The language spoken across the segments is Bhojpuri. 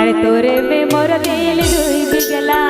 अरे तोरे में मोर दिल डूब गला।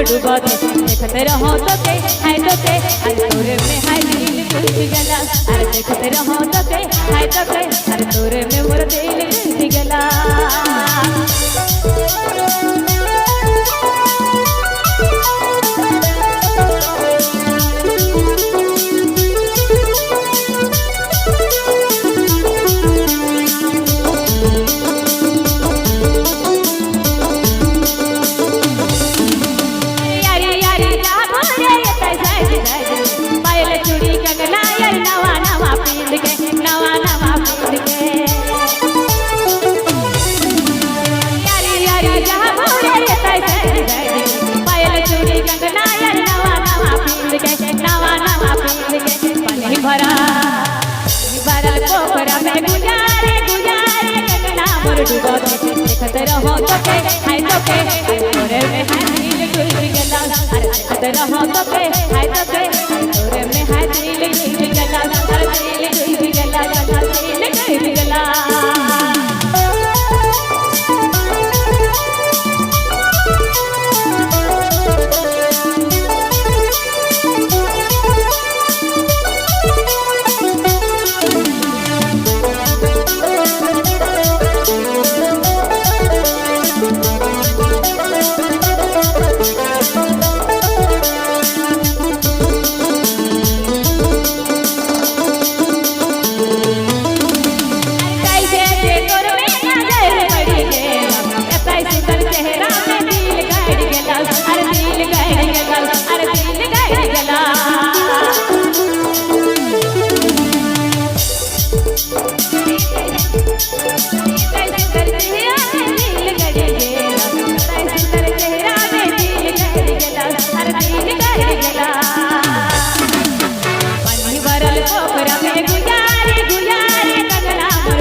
डूबा देखते रहो तो के हाय तो के अरे तोरे में हाय दिल डूब गला। अरे देखते रहो तो के हाय तो के अरे तोरे में मोर दिल डूब गला। देखते रहो तो के हाय तो के तोरे में हाय दिल डूब गला। अरे देखते रहो तो के हाय तो के तोरे में हाय दिल डूब गला। अरे दिल डूब गला दिल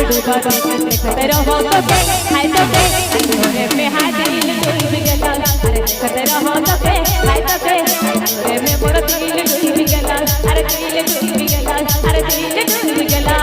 डूब गला। देखते रहो तो के हाय तो के तोरे में हाय दिल डूब गला। अरे देखते रहो तो के हाय तो के तोरे में मोर दिल डूब गला। अरे दिल डूब गला अरे दिल डूब गला।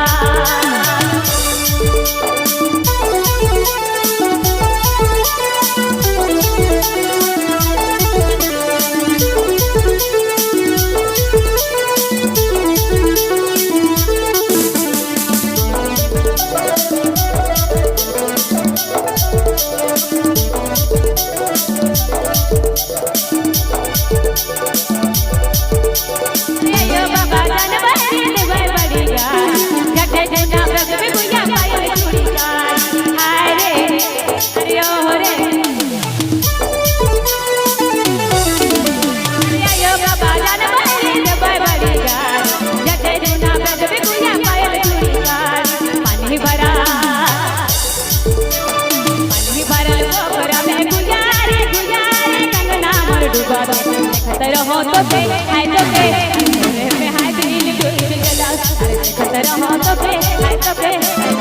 देखते रहो तो के हाय तो के तोरे में हाय दिल डूब गला। अरे देखते रहो तो के हाय तो के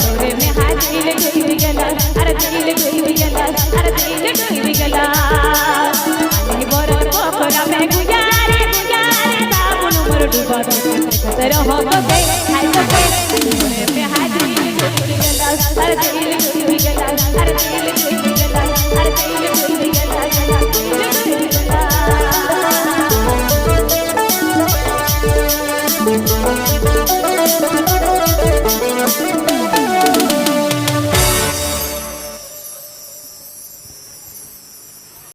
तोरे में हाय दिल डूब गला। अरे दिल डूब गला अरे दिल डूब गला। पानी बोर पोखरा में गुजारे गुजारे साबुन मोर डूबा देखते रहो तो के हाय